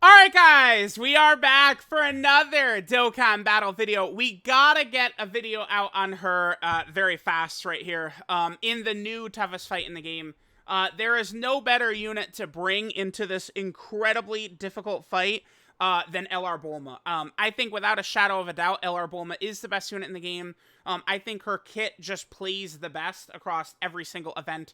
Alright guys, we are back for another Dokkan battle video. We gotta get a video out on her very fast right here. In the new toughest fight in the game. There is no better unit to bring into this incredibly difficult fight than LR BULMA. I think without a shadow of a doubt, LR BULMA is the best unit in the game. I think her kit just plays the best across every single event,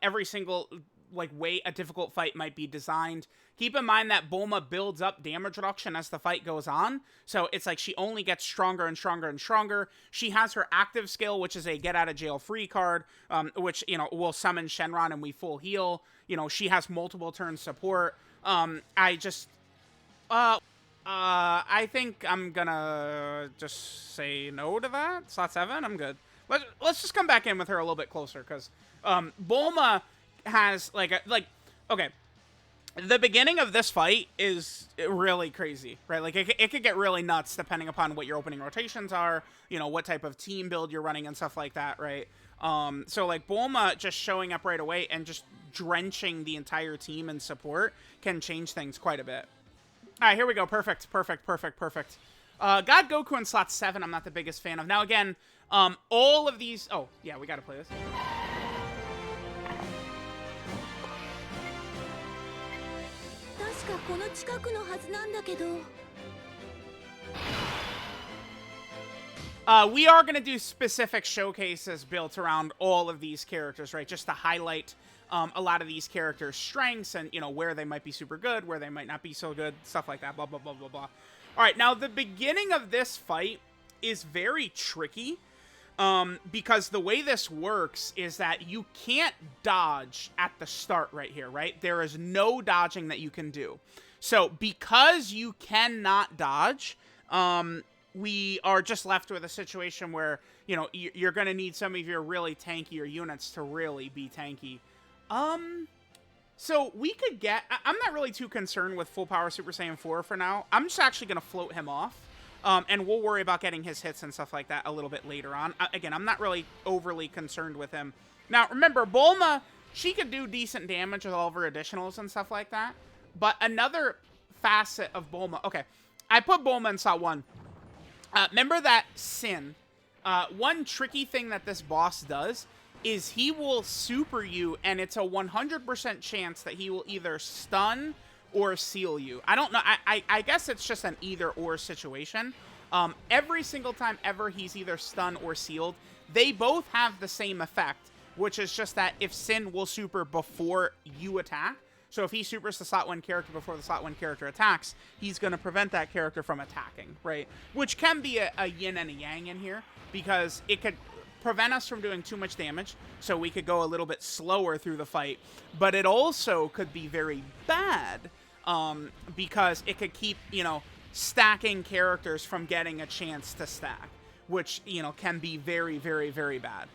every single way a difficult fight might be designed. Keep in mind that BULMA builds up damage reduction as the fight goes on, so it's like she only gets stronger and stronger and stronger. She has her active skill, which is a get out of jail free card, which, you know, will summon Shenron and we full heal. You know, she has multiple turn support. I think I'm gonna just say no to that. Slot 7, I'm good. Let's just come back in with her a little bit closer, because BULMA has okay, the beginning of this fight is really crazy, right? Like it could get really nuts depending upon what your opening rotations are, you know, what type of team build you're running and stuff like that, right? So like BULMA just showing up right away and just drenching the entire team in support can change things quite a bit. All right, here we go. Perfect. God Goku in slot 7, I'm not the biggest fan of. Now again, all of these, oh yeah, we gotta play this. We are going to do specific showcases built around all of these characters, right? Just to highlight a lot of these characters' strengths and, you know, where they might be super good, where they might not be so good, stuff like that, blah, blah, blah, blah, blah. All right, now the beginning of this fight is very tricky because the way this works is that you can't dodge at the start right here, right? There is no dodging that you can do. So because you cannot dodge, we are just left with a situation where, you know, you're going to need some of your really tankier units to really be tanky. So we could get, I'm not really too concerned with full power Super Saiyan 4 for now. I'm just actually going to float him off. And we'll worry about getting his hits and stuff like that a little bit later on. Again, I'm not really overly concerned with him. Now, remember, BULMA, she could do decent damage with all of her additionals and stuff like that. But another facet of BULMA... Okay, I put BULMA in slot 1. Remember that Sin. One tricky thing that this boss does is he will super you, and it's a 100% chance that he will either stun or seal you. I don't know. I guess it's just an either-or situation. Every single time ever he's either stunned or sealed, they both have the same effect, which is just that if Sin will super before you attack, so if he supers the slot 1 character before the slot 1 character attacks, he's going to prevent that character from attacking, right? Which can be a yin and a yang in here, because it could prevent us from doing too much damage, so we could go a little bit slower through the fight, but it also could be very bad, because it could keep, you know, stacking characters from getting a chance to stack, which, you know, can be very, very, very bad.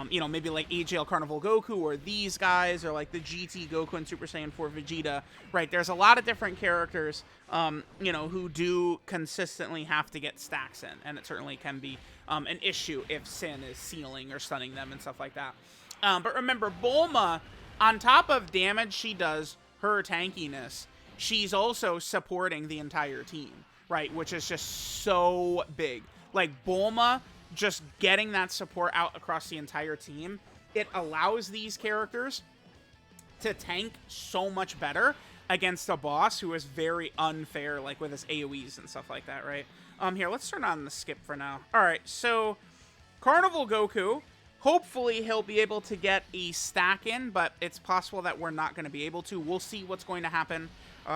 You know, maybe like AGL Carnival Goku or these guys, or like the GT Goku and Super Saiyan 4 Vegeta, right? There's a lot of different characters, you know, who do consistently have to get stacks in, and it certainly can be an issue if Sin is sealing or stunning them and stuff like that. But remember, BULMA, on top of damage she does, her tankiness, she's also supporting the entire team, right? Which is just so big. Like, BULMA just getting that support out across the entire team, it allows these characters to tank so much better against a boss who is very unfair, like with his AoEs and stuff like that, right? Here, let's turn on the skip for now. All right, so Carnival Goku, hopefully he'll be able to get a stack in, but it's possible that we're not going to be able to. We'll see what's going to happen.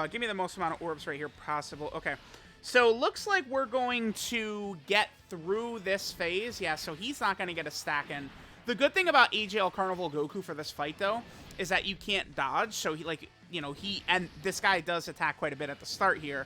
Give me the most amount of orbs right here possible. Okay. So, looks like we're going to get through this phase. Yeah, so he's not going to get a stack in. The good thing about AGL Carnival Goku for this fight, though, is that you can't dodge. So, he, like, you know, and this guy does attack quite a bit at the start here.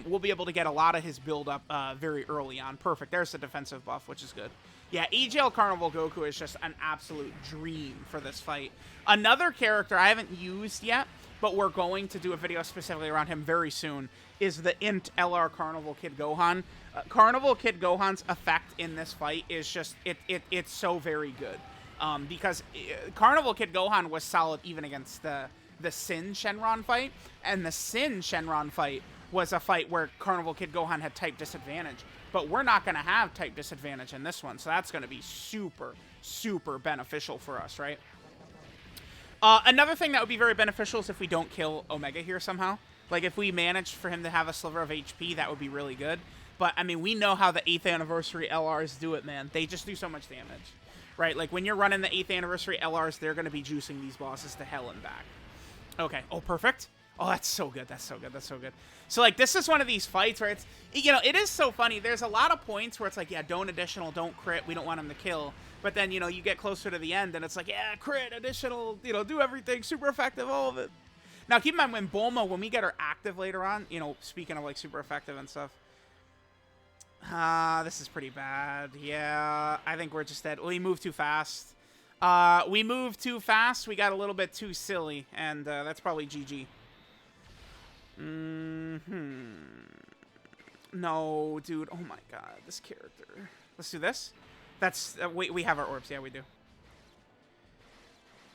We'll be able to get a lot of his build-up very early on. Perfect. There's the defensive buff, which is good. Yeah, AGL Carnival Goku is just an absolute dream for this fight. Another character I haven't used yet, but we're going to do a video specifically around him very soon, is the Int LR Carnival Kid Gohan. Carnival Kid Gohan's effect in this fight is just, it's so very good. Because Carnival Kid Gohan was solid even against the the Sin Shenron fight, and the Sin Shenron fight was a fight where Carnival Kid Gohan had type disadvantage. But we're not going to have type disadvantage in this one, so that's going to be super, super beneficial for us, right? Another thing that would be very beneficial is if we don't kill Omega here somehow. Like, if we managed for him to have a sliver of HP, that would be really good. But, I mean, we know how the 8th Anniversary LRs do it, man. They just do so much damage, right? Like, when you're running the 8th Anniversary LRs, they're going to be juicing these bosses to hell and back. Okay. Oh, perfect. Oh, that's so good. That's so good. That's so good. So, like, this is one of these fights where it's, you know, it is so funny. There's a lot of points where it's like, yeah, don't additional, don't crit. We don't want him to kill. But then, you know, you get closer to the end and it's like, yeah, crit, additional, you know, do everything, super effective, all of it. Now, keep in mind, when BULMA, when we get her active later on, you know, speaking of, like, super effective and stuff. This is pretty bad. Yeah, I think we're just dead. We moved too fast. We moved too fast. We got a little bit too silly. And that's probably GG. No, dude. Oh, my God. This character. Let's do this. That's... we have our orbs. Yeah, we do.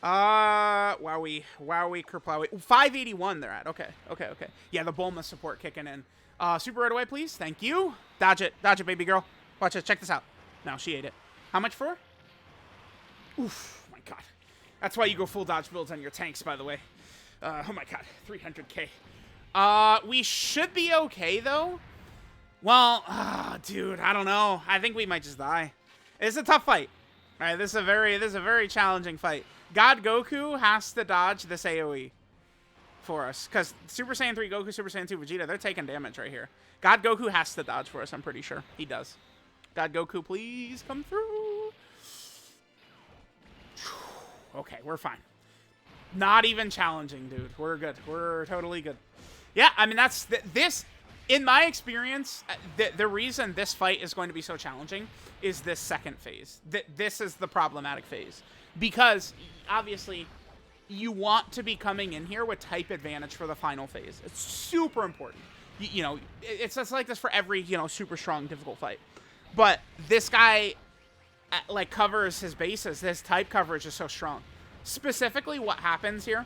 Wowie, kerplowie. 581 they're at. Okay. Yeah, the BULMA support kicking in. Super right away, please. Thank you. Dodge it, baby girl. Watch it. Check this out. No, she ate it. How much for? Oof, my God. That's why you go full dodge builds on your tanks, by the way. Oh my God, 300k. We should be okay though. Well, dude, I don't know. I think we might just die. It's a tough fight. All right, this is a very challenging fight. God Goku has to dodge this AoE for us, because Super Saiyan 3 Goku, Super Saiyan 2 Vegeta, they're taking damage right here. God Goku has to dodge for us, I'm pretty sure. He does. God Goku, please come through. Okay, we're fine. Not even challenging, dude. We're good. We're totally good. Yeah, I mean, that's... this, in my experience, the reason this fight is going to be so challenging is this second phase. This is the problematic phase. Because, obviously, you want to be coming in here with type advantage for the final phase. It's super important. You know, it's like this for every, you know, super strong, difficult fight. But this guy, like, covers his bases. His type coverage is so strong. Specifically, what happens here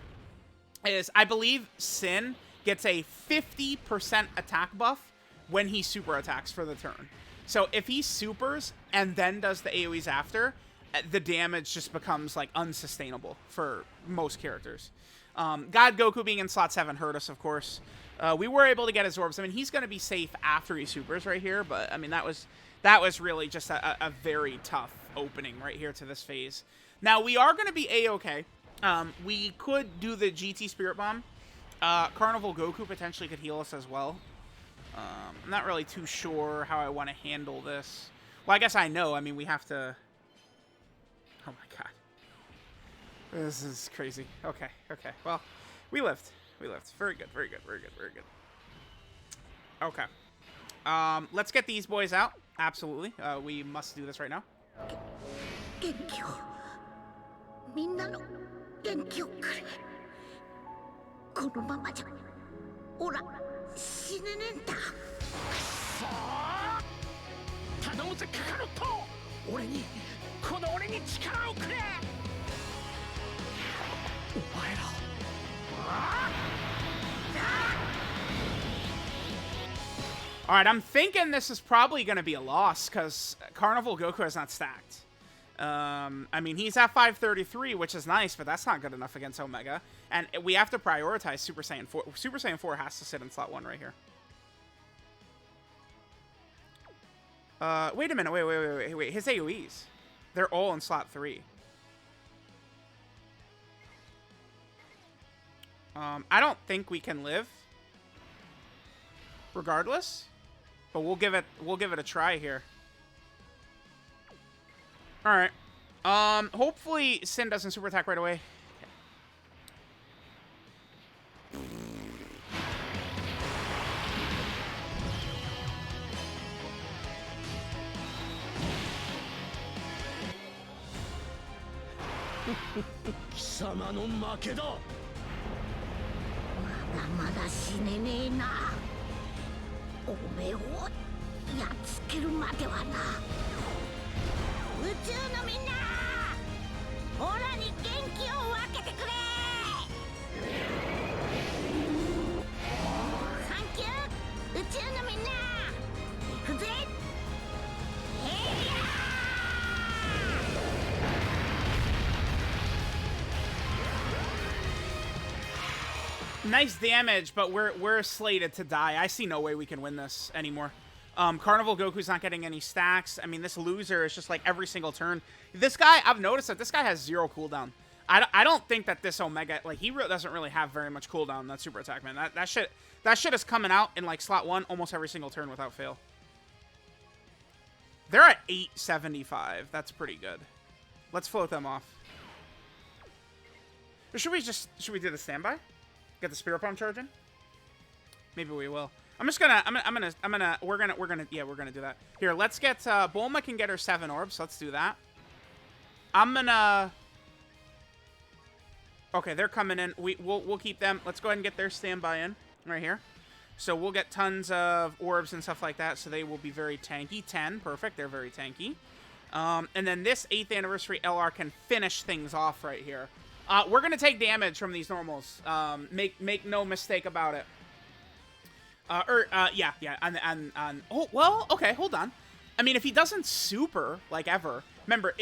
is, I believe Sin gets a 50% attack buff when he super attacks for the turn. So if he supers and then does the AoEs after, the damage just becomes, like, unsustainable for most characters. God Goku being in slot 7 hurt us, of course. We were able to get his orbs. I mean, he's going to be safe after he supers right here, but, I mean, that was really just a very tough opening right here to this phase. Now, we are going to be A-okay. We could do the GT Spirit Bomb. Carnival Goku potentially could heal us as well. I'm not really too sure how I want to handle this. Well, I guess I know. I mean, we have to... Oh my God. This is crazy. Okay. Well, we lived. Very good. Okay. Let's get these boys out. Absolutely. We must do this right now. Alright, I'm thinking this is probably going to be a loss, because Carnival Goku is not stacked. I mean, he's at 533, which is nice, but that's not good enough against Omega. And we have to prioritize Super Saiyan 4. Super Saiyan 4 has to sit in slot 1 right here. Wait a minute. Wait. His AoEs. They're all in slot 3. I don't think we can live. Regardless. But we'll give it a try here. Alright. Hopefully Sin doesn't super attack right away. nice damage, but we're slated to die. I see no way we can win this anymore. Carnival Goku's not getting any stacks. I mean, this loser is just like every single turn. This guy, I've noticed that this guy has 0 cooldown. I don't think that this Omega, like, he doesn't really have very much cooldown, that super attack, man. That shit is coming out in, like, slot 1 almost every single turn without fail. They're at 875. That's pretty good. Let's float them off. Or should we do the standby? Get the Spirit Bomb charging? Maybe we will. We're gonna do that. Here, let's get, Bulma can get her 7 orbs. Let's do that. Okay, they're coming in. We'll keep them. Let's go ahead and get their standby in right here. So we'll get tons of orbs and stuff like that. So they will be very tanky. 10, perfect. They're very tanky. And then this 8th anniversary LR can finish things off right here. We're gonna take damage from these normals. Make no mistake about it. Yeah. Oh, well, okay, hold on. I mean, if he doesn't super, like, ever, remember,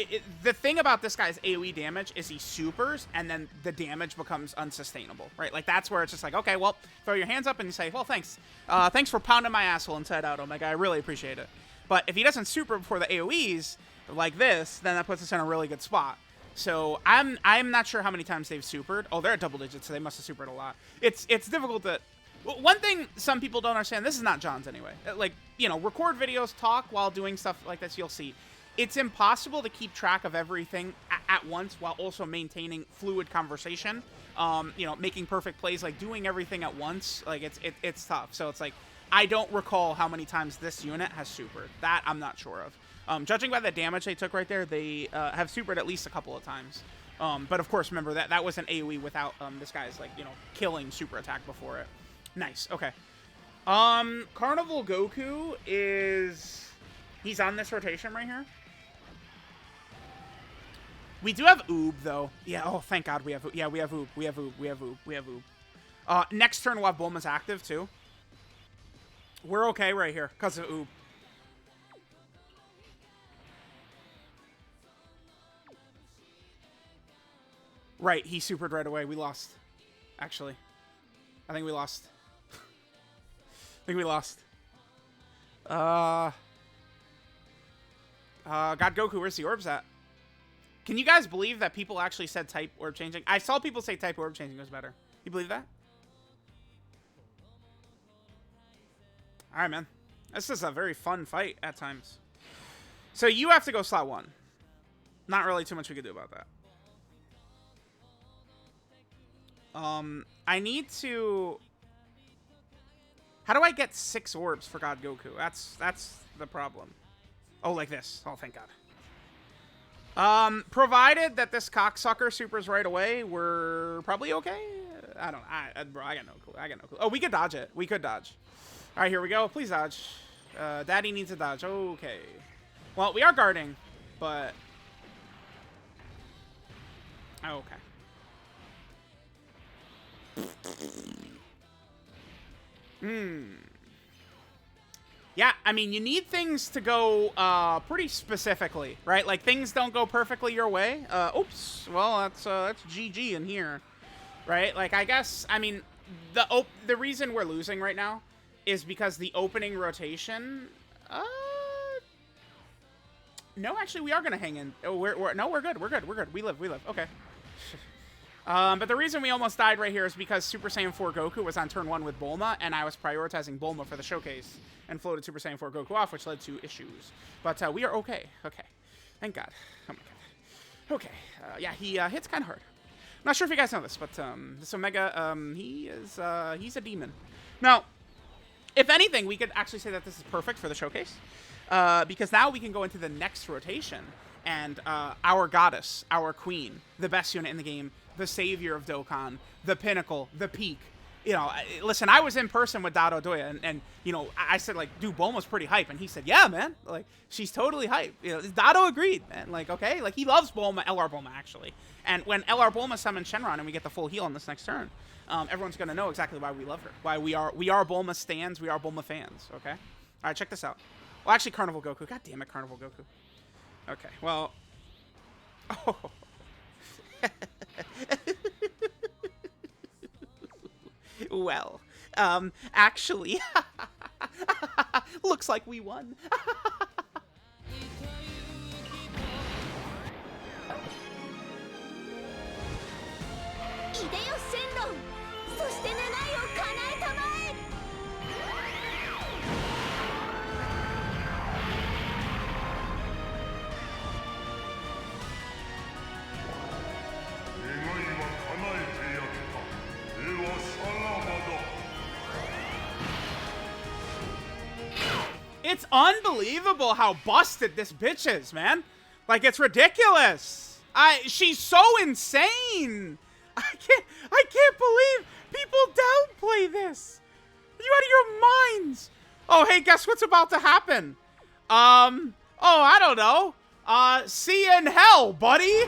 the thing about this guy's AoE damage is he supers, and then the damage becomes unsustainable, right? Like, that's where it's just like, okay, well, throw your hands up and you say, well, thanks. Thanks for pounding my asshole inside out, Omega. I really appreciate it. But if he doesn't super before the AoEs, like this, then that puts us in a really good spot. So I'm not sure how many times they've supered. Oh, they're at double digits, so they must have supered a lot. It's difficult to... One thing some people don't understand, this is not John's anyway. Like, you know, record videos, talk while doing stuff like this, you'll see. It's impossible to keep track of everything at once while also maintaining fluid conversation. You know, making perfect plays, like doing everything at once. Like, it's tough. So it's like, I don't recall how many times this unit has supered. That I'm not sure of. Judging by the damage they took right there, they have supered at least a couple of times. But of course, remember, that was an AoE without this guy's, like, you know, killing super attack before it. Nice. Okay. Carnival Goku is... He's on this rotation right here. We do have Oob, though. Yeah, oh, thank God we have... Yeah, we have Oob. We have Oob. We have Oob. We have Oob. Next turn, we'll have Bulma's active, too. We're okay right here, because of Oob. Right, he supered right away. We lost. Actually. I think we lost. I think we lost. God Goku, where's the orbs at? Can you guys believe that people actually said type orb changing? I saw people say type orb changing was better. You believe that? Alright, man. This is a very fun fight at times. So you have to go slot 1. Not really too much we could do about that. I need to... How do I get 6 orbs for God Goku? That's the problem. Oh, like this. Oh, thank God. Provided that this cocksucker supers right away, we're probably okay. I don't know. Bro, I got no clue. I got no clue. Oh, we could dodge it. We could dodge. All right, here we go. Please dodge. Daddy needs a dodge. Okay. Well, we are guarding, but... Okay. Yeah, I mean, you need things to go pretty specifically, right? Like, things don't go perfectly your way. Oops. Well, that's GG in here, right? Like, I guess, I mean, the reason we're losing right now is because the opening rotation... No, actually, we are going to hang in. Oh, no, we're good. We're good. We're good. We live. Okay. But the reason we almost died right here is because Super Saiyan 4 Goku was on turn 1 with Bulma, and I was prioritizing Bulma for the showcase and floated Super Saiyan 4 Goku off, which led to issues. But we are okay. Okay. Thank God. Oh, my God. Okay. Yeah, he hits kind of hard. I'm not sure if you guys know this, but this Omega, he's a demon. Now, if anything, we could actually say that this is perfect for the showcase, because now we can go into the next rotation, and our goddess, our queen, the best unit in the game, the savior of Dokkan, the pinnacle, the peak. You know, listen, I was in person with Dado Doya, and you know, I said, like, dude, Bulma's pretty hype, and he said, yeah, man, like, she's totally hype. You know, Dado agreed, man. Like, okay, like, he loves Bulma, LR Bulma, actually. And when LR Bulma summons Shenron and we get the full heal on this next turn, everyone's gonna know exactly why we love her, why we are Bulma stans, we are Bulma fans. Okay, all right, check this out. Well, actually, Carnival Goku. God damn it, Carnival Goku. Okay, well. Oh. Well, actually, looks like we won. It's unbelievable how busted this bitch is, man. Like, it's ridiculous. She's so insane. I can't believe people downplay this. Are you out of your minds? Oh, hey, guess what's about to happen? Oh, I don't know. See you in hell, buddy.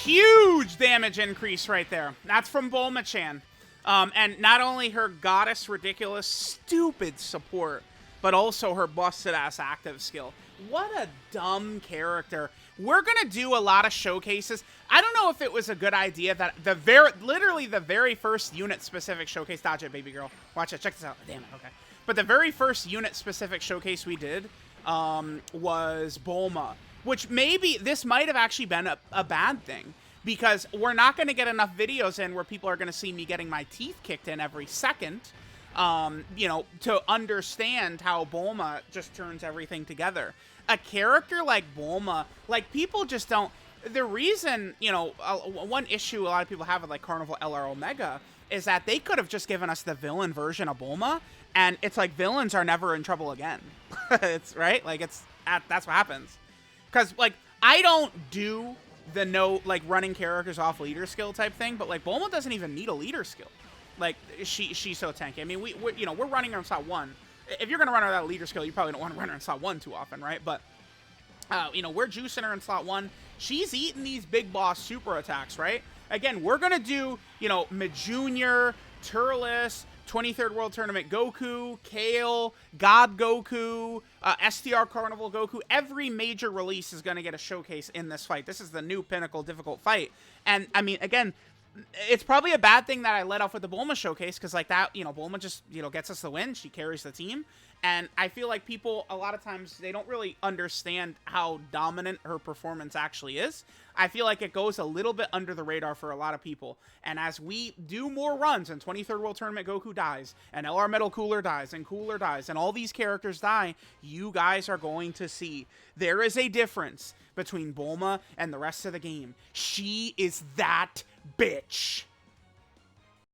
Huge damage increase right there. That's from BULMA-chan. And not only her goddess ridiculous stupid support, but also her busted ass active skill. What a dumb character. We're gonna do a lot of showcases. I don't know if it was a good idea that literally the very first unit specific showcase, dodge it, baby girl. Watch it, check this out. Damn it, okay. But the very first unit specific showcase we did was BULMA, which maybe this might have actually been a bad thing, because we're not going to get enough videos in where people are going to see me getting my teeth kicked in every second, you know, to understand how BULMA just turns everything together. A character like BULMA, like, people just don't... The reason, you know, one issue a lot of people have with, like, Carnival LR Omega is that they could have just given us the villain version of BULMA, and it's like villains are never in trouble again. It's, right? Like, that's what happens. Because, like, I don't do the running characters off leader skill type thing, but, like, BULMA doesn't even need a leader skill. Like, she's so tanky. I mean, we're running her in slot 1. If you're going to run her without a leader skill, you probably don't want to run her in slot 1 too often, right? But, you know, we're juicing her in slot 1. She's eating these big boss super attacks, right? Again, we're going to do, you know, Mid-Junior, Turles, 23rd World Tournament Goku, Kale, God Goku, STR Carnival Goku. Every major release is going to get a showcase in this fight. This is the new pinnacle difficult fight. And, I mean, again, it's probably a bad thing that I let off with the BULMA showcase, because, like, that, you know, BULMA just, you know, gets us the win. She carries the team. And I feel like people, a lot of times, they don't really understand how dominant her performance actually is. I feel like it goes a little bit under the radar for a lot of people. And as we do more runs, and 23rd World Tournament Goku dies, and LR Metal Cooler dies, and Cooler dies, and all these characters die, you guys are going to see there is a difference between BULMA and the rest of the game. She is that bitch.